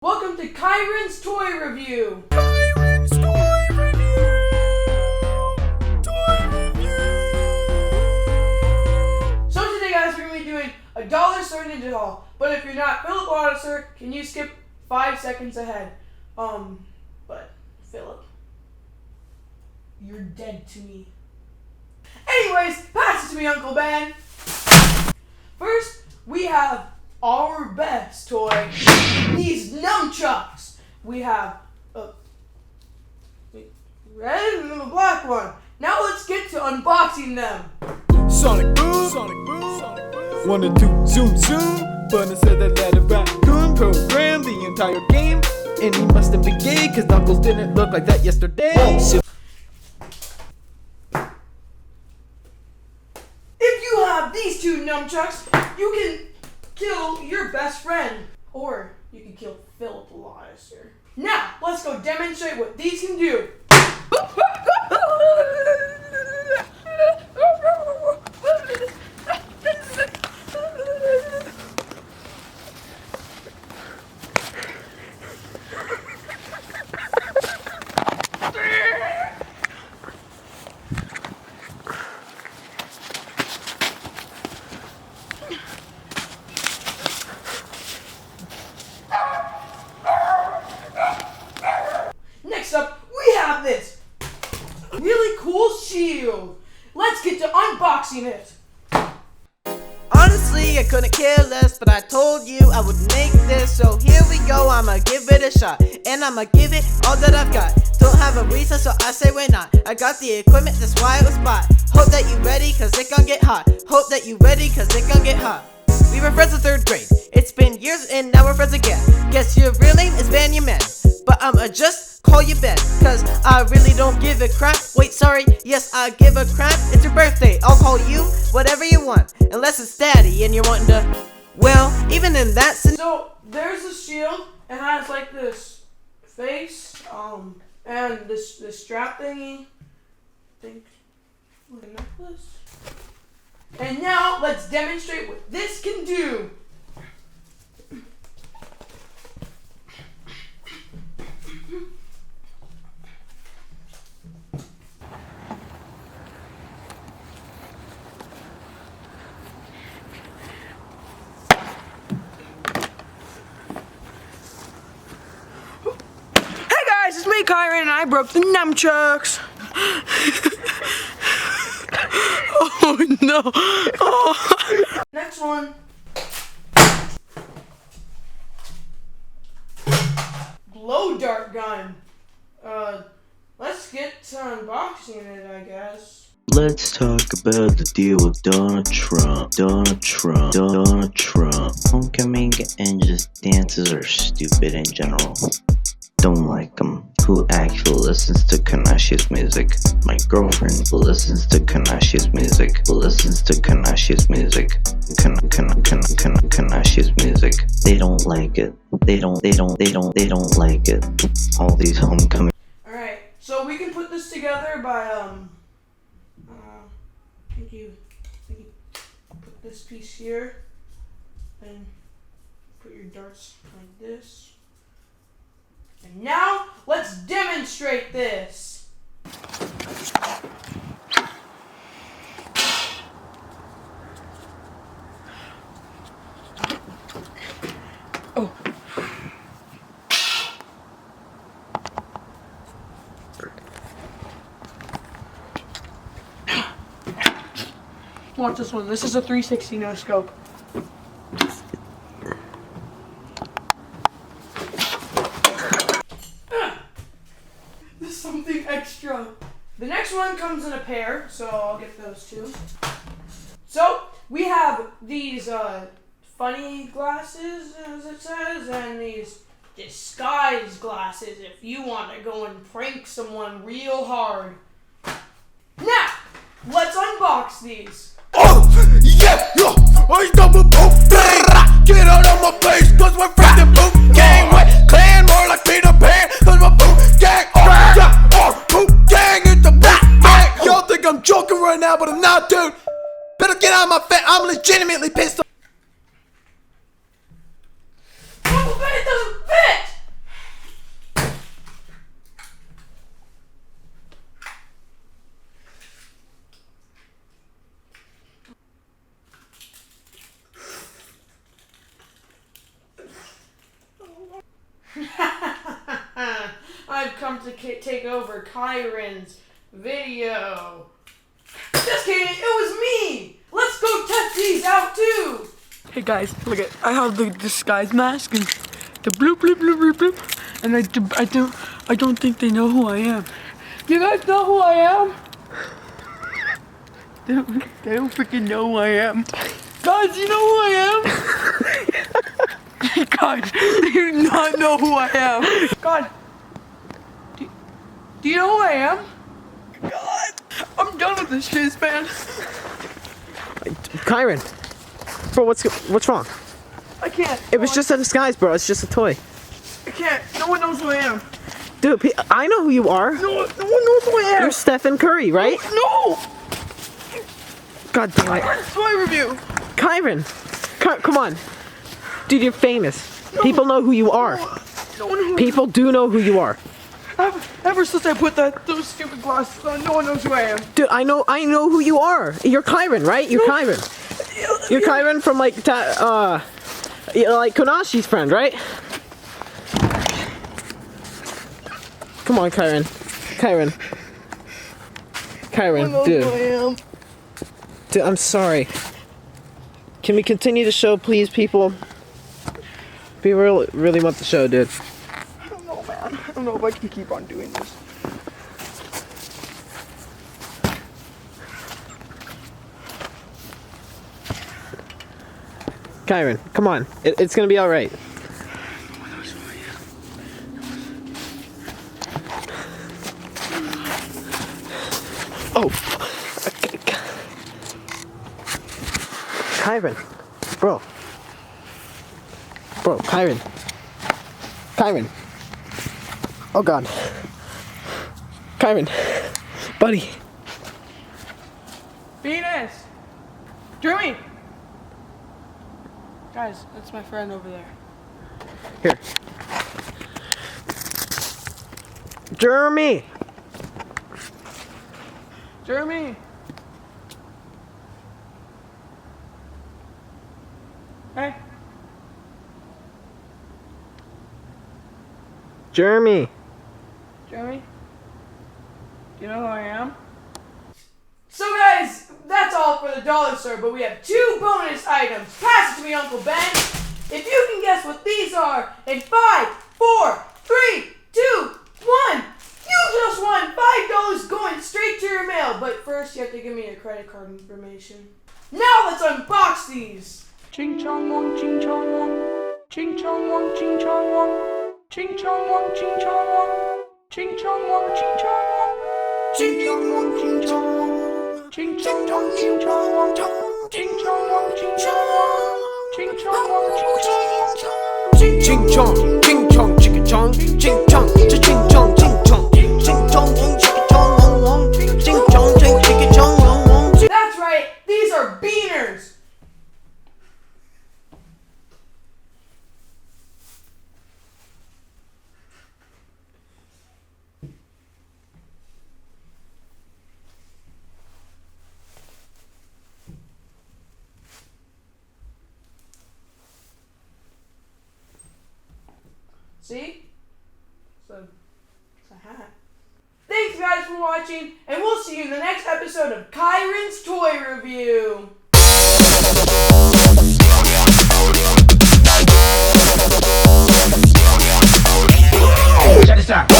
Welcome to Kyrans Toy Review! Kyrans Toy Review! Toy Review! So today guys, we're going to be doing a dollar store ninja haul. But if you're not Philip Auditor, can you skip 5 seconds ahead? But Philip, you're dead to me. Anyways, pass it to me, Uncle Ben. First, we have our best toy, these nunchucks. We have a red and a black one. Now let's get to unboxing them. Sonic boom, Sonic boom, Sonic boom. 1 and 2, zoom, zoom. But instead that let a raccoon program the entire game. And he must have been gay, cause Knuckles didn't look like that yesterday. If you have these two nunchucks, you can kill your best friend. Or you can kill Philip Laudister. Now, let's go demonstrate what these can do. Next up, we have this really cool shield. Let's get to unboxing it. Honestly, I couldn't care less, but I told you I would make this, so here we go. I'ma give it a shot, and I'ma give it all that I've got. Don't have a reason, so I say why not. I got the equipment, that's why it was bought. Hope that you ready, cause it gon' get hot. Hope that you ready, cause it gon' get hot. We were friends in 3rd grade. It's been years and now we're friends again. Guess your real name is Benjamin, but I'ma just call you Ben, cause I really don't give a crap. Wait, sorry, yes, I give a crap. It's your birthday, I'll call you whatever you want, unless it's daddy and you're wanting to, well, even in that So there's the shield. It has like this face, and this strap thingy. Think like a necklace. And now let's demonstrate what this can do. Hey guys, it's me, Kyran, and I broke the nunchucks. Oh no! Oh. Next one. Glow dart gun. Let's get to unboxing it, I guess. Let's talk about the deal with Donald Trump. Donald Trump. Homecoming and just dances are stupid in general. Don't like them. Who actually listens to Kanashi's music? My girlfriend who listens to Kanashi's music. Kanashi's music. They don't like it. They don't like it. All these homecoming. Alright, so we can put this together by I think you put this piece here and put your darts like this. And now, let's demonstrate this. Oh. Watch this one. This is a 360 no scope. Something extra. The next one comes in a pair, so I'll get those two. So we have these funny glasses, as it says, and these disguise glasses if you want to go and prank someone real hard. Now, let's unbox these. Oh, yeah, I double boom, get out of my face, cause we're friends and boom, gang, wet, clan, more like Peter Pan, cause we're boom, gang, boom, gang, it's the black gang. Y'all think I'm joking right now, but I'm not, dude. Better get out of my face, I'm legitimately pissed off. Oh, but it doesn't fit! I've come to take over Kyrans video. Just kidding, it was me! Let's go test these out too! Hey guys, look at, I have the disguise mask and the bloop bloop bloop bloop bloop, and I don't think they know who I am. You guys know who I am? They don't freaking know who I am. Guys, you know who I am? Guys, they do not know who I am. God, do you know who I am? God, I'm done with this shit, man. Kyran, bro, what's wrong? I can't. It was just a disguise, bro. It's just a toy. I can't. No one knows who I am. Dude, I know who you are. No one knows who I am. You're Stephen Curry, right? No. God damn it. Toy review. Kyran, come on. Dude, you're famous. No. People know who you are. No one knows. People do know who you are. Ever since I put those stupid glasses on, no one knows who I am. Dude, I know who you are. You're Kyran, right? You're Kyran. You're Kyran from like Konashi's friend, right? Come on, Kyran. Kyran, dude. Who I am. Dude, I'm sorry. Can we continue the show, please, people? We really want the show, dude. I don't know, man. I don't know if I can keep on doing this. Kyran, come on. It's gonna be all right. Oh, Kyran, bro, Kyran. Oh God, Kyran, buddy. Venus! Jeremy! Guys, that's my friend over there. Here, Jeremy. Jeremy! Hey. Jeremy. Jeremy? Do you know who I am? So guys, that's all for the dollar store, but we have 2 bonus items. Pass it to me, Uncle Ben. If you can guess what these are in 5, 4, 3, 2, 1, you just won $5 going straight to your mail. But first, you have to give me your credit card information. Now let's unbox these. Ching chong wong, ching chong wong, ching chong wong, ching chong wong, ching chong wong, ching chong wong, ching chong wong, ching chong wong, ching chong wong, ching chong wong, ching chong wong, ching chong wong, ching chong wong, ching chong wong, ching chong wong, ching chong wong, Ching chong, chicka chong, ching chong, ching chong, ching chong, ching chong, chicka chong, ching chong, chicka chong. That's right, these are beaners. See? It's a hat. Thanks guys for watching, and we'll see you in the next episode of Kyrans Toy Review. Check this out.